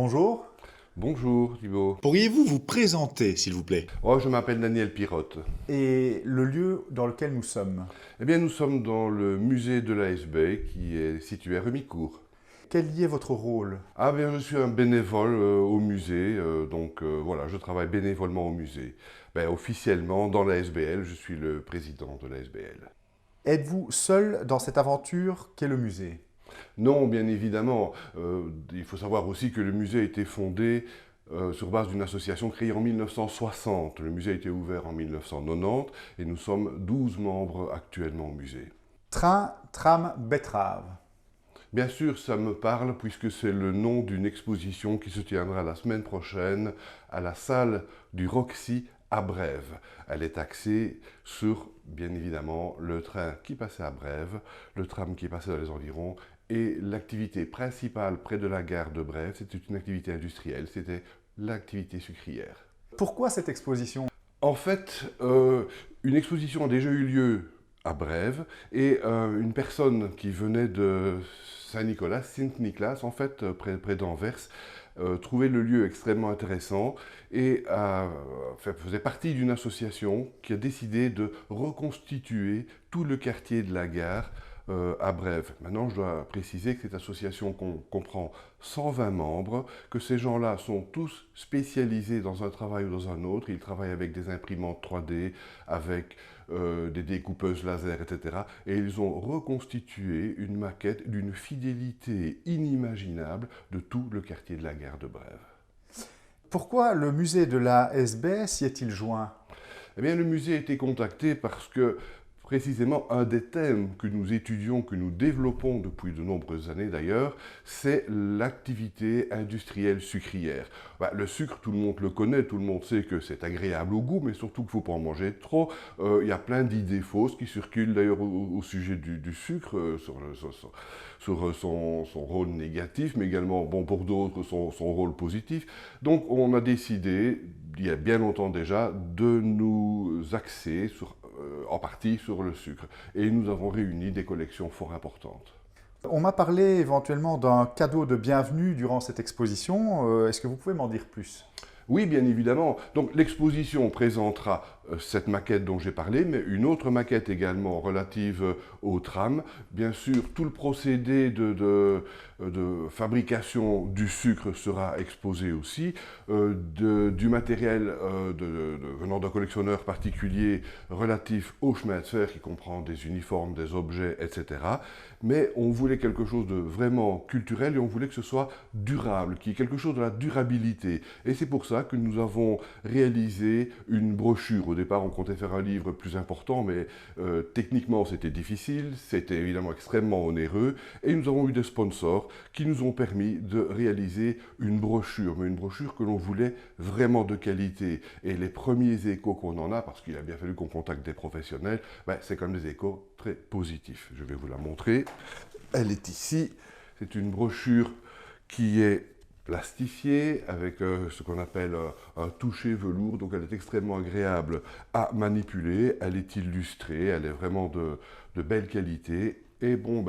Bonjour. Bonjour Thibaut. Pourriez-vous vous présenter, s'il vous plaît? Oh, je m'appelle Daniel Pirotte. Et le lieu dans lequel nous sommes? Eh bien, nous sommes dans le musée de l'ASB qui est situé à Remicourt. Quel y est votre rôle? Ah bien, je suis un bénévole au musée, voilà, je travaille bénévolement au musée. Ben, officiellement, dans l'ASBL, je suis le président de l'ASBL. Êtes-vous seul dans cette aventure qu'est le musée? Non, bien évidemment. Il faut savoir aussi que le musée a été fondé sur base d'une association créée en 1960. Le musée a été ouvert en 1990 et nous sommes 12 membres actuellement au musée. Train, tram, betterave. Bien sûr, ça me parle puisque c'est le nom d'une exposition qui se tiendra la semaine prochaine à la salle du Roxy à Brève. Elle est axée sur, bien évidemment, le train qui passait à Brève, le tram qui passait dans les environs et l'activité principale près de la gare de Brève, c'était une activité industrielle, c'était l'activité sucrière. Pourquoi cette exposition? En fait, une exposition a déjà eu lieu à Brève et une personne qui venait de Saint-Nicolas, Sint-Nicolas, en fait, près d'Anvers, trouvait le lieu extrêmement intéressant et faisait partie d'une association qui a décidé de reconstituer tout le quartier de la gare à Brève. Maintenant, je dois préciser que cette association comprend 120 membres, que ces gens-là sont tous spécialisés dans un travail ou dans un autre. Ils travaillent avec des imprimantes 3D, avec des découpeuses laser, etc. Et ils ont reconstitué une maquette d'une fidélité inimaginable de tout le quartier de la gare de Brève. Pourquoi le musée de l'ASB s'y est-il joint? Eh bien, le musée a été contacté parce que précisément, un des thèmes que nous étudions, que nous développons depuis de nombreuses années d'ailleurs, c'est l'activité industrielle sucrière. Le sucre, tout le monde le connaît, tout le monde sait que c'est agréable au goût, mais surtout qu'il ne faut pas en manger trop. Il y a plein d'idées fausses qui circulent d'ailleurs au sujet du sucre, sur son rôle négatif, mais également, bon, pour d'autres, son rôle positif. Donc on a décidé, il y a bien longtemps déjà, de nous axer en partie sur le sucre. Et nous avons réuni des collections fort importantes. On m'a parlé éventuellement d'un cadeau de bienvenue durant cette exposition. Est-ce que vous pouvez m'en dire plus? Oui, bien évidemment. Donc l'exposition présentera cette maquette dont j'ai parlé, mais une autre maquette également relative au tram. Bien sûr, tout le procédé de fabrication du sucre sera exposé aussi, du matériel venant d'un collectionneur particulier relatif au chemin de fer qui comprend des uniformes, des objets, etc. Mais on voulait quelque chose de vraiment culturel et on voulait que ce soit durable, qu'il y ait quelque chose de la durabilité. Et c'est pour ça que nous avons réalisé une brochure. Au départ, on comptait faire un livre plus important, mais techniquement, c'était difficile, c'était évidemment extrêmement onéreux. Et nous avons eu des sponsors qui nous ont permis de réaliser une brochure, mais une brochure que l'on voulait vraiment de qualité. Et les premiers échos qu'on en a, parce qu'il a bien fallu qu'on contacte des professionnels, c'est quand même des échos très positifs. Je vais vous la montrer. Elle est ici. C'est une brochure qui est plastifiée avec ce qu'on appelle un toucher velours, donc elle est extrêmement agréable à manipuler, elle est illustrée, elle est vraiment de belle qualité et bon,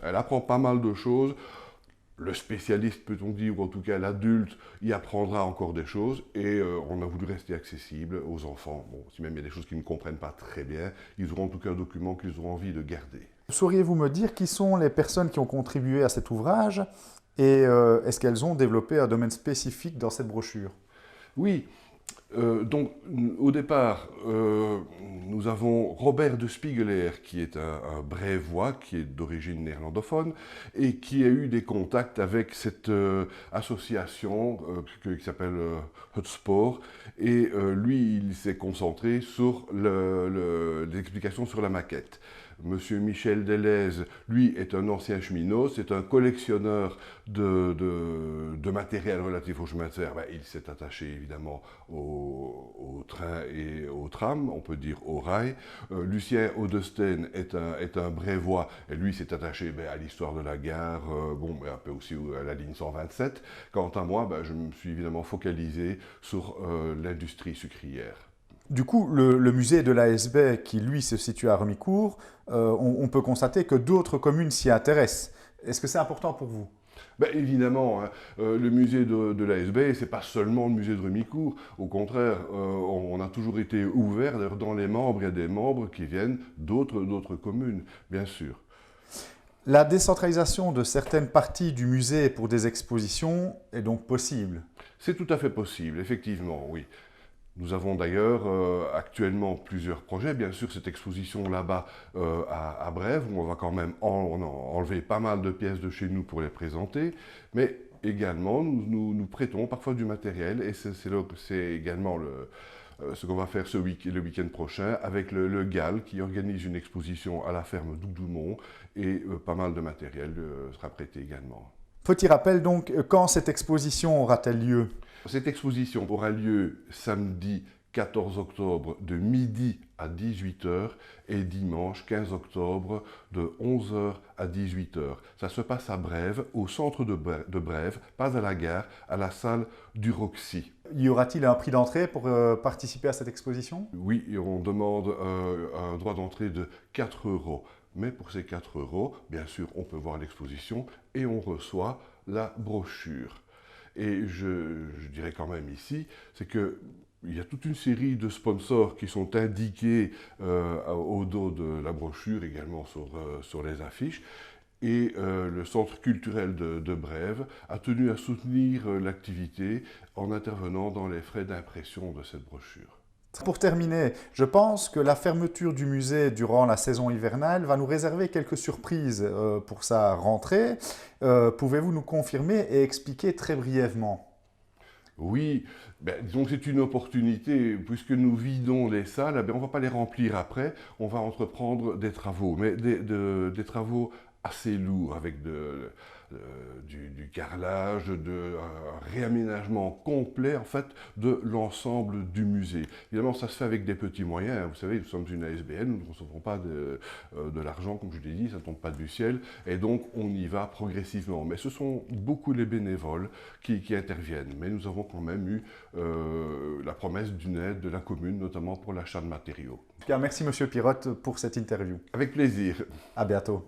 elle apprend pas mal de choses. Le spécialiste, peut-on dire, ou en tout cas l'adulte, y apprendra encore des choses et on a voulu rester accessible aux enfants. Bon, si même il y a des choses qu'ils ne comprennent pas très bien, ils auront en tout cas un document qu'ils auront envie de garder. Sauriez-vous me dire qui sont les personnes qui ont contribué à cet ouvrage et est-ce qu'elles ont développé un domaine spécifique dans cette brochure? Oui, donc au départ, nous avons Robert de Spiegeler, qui est un Brévois, qui est d'origine néerlandophone, et qui a eu des contacts avec cette association qui s'appelle Hotsport, et lui, il s'est concentré sur l'explication sur la maquette. Monsieur Michel Deleuze, lui, est un ancien cheminot, c'est un collectionneur de matériel relatif au chemin de fer. Il s'est attaché évidemment au train et au tram, on peut dire au rail. Lucien Audesten est un Brévois, et lui s'est attaché à l'histoire de la gare, un peu aussi à la ligne 127. Quant à moi, je me suis évidemment focalisé sur l'industrie sucrière. Du coup, le musée de l'ASB, qui lui se situe à Remicourt, on peut constater que d'autres communes s'y intéressent. Est-ce que c'est important pour vous? Ben, évidemment, hein, le musée de l'ASB, ce n'est pas seulement le musée de Rumicourt. Au contraire, on a toujours été ouvert. D'ailleurs, dans les membres, il y a des membres qui viennent d'autres communes, bien sûr. La décentralisation de certaines parties du musée pour des expositions est donc possible. C'est tout à fait possible, effectivement, oui. Nous avons d'ailleurs actuellement plusieurs projets. Bien sûr, cette exposition là-bas à Brève, où on va quand même enlever pas mal de pièces de chez nous pour les présenter, mais également nous prêtons parfois du matériel, et c'est également ce qu'on va faire le week-end prochain avec le GAL qui organise une exposition à la ferme d'Oudoumont, et pas mal de matériel sera prêté également. Petit rappel donc, quand cette exposition aura-t-elle lieu? Cette exposition aura lieu samedi 14 octobre de midi à 18 h et dimanche 15 octobre de 11 h à 18 h. Ça se passe à Brève, au centre de Brève, pas à la gare, à la salle du Roxy. Y aura-t-il un prix d'entrée pour participer à cette exposition? Oui, et on demande un droit d'entrée de 4 €. Mais pour ces 4 €, bien sûr, on peut voir l'exposition et on reçoit la brochure. Et je dirais quand même ici, c'est qu'il y a toute une série de sponsors qui sont indiqués au dos de la brochure, également sur les affiches. Et le Centre culturel de Brève a tenu à soutenir l'activité en intervenant dans les frais d'impression de cette brochure. Pour terminer, je pense que la fermeture du musée durant la saison hivernale va nous réserver quelques surprises pour sa rentrée. Pouvez-vous nous confirmer et expliquer très brièvement? Oui, disons que c'est une opportunité, puisque nous vidons les salles, on ne va pas les remplir après, on va entreprendre des travaux, mais des travaux assez lourds, avec du carrelage, un réaménagement complet en fait de l'ensemble du musée. Évidemment, ça se fait avec des petits moyens, hein. Vous savez, nous sommes une ASBL, nous ne recevons pas de l'argent, comme je l'ai dit, ça ne tombe pas du ciel, et donc on y va progressivement. Mais ce sont beaucoup les bénévoles qui interviennent, mais nous avons quand même eu la promesse d'une aide de la commune, notamment pour l'achat de matériaux. Bien, merci Monsieur Pirotte pour cette interview. Avec plaisir. À bientôt.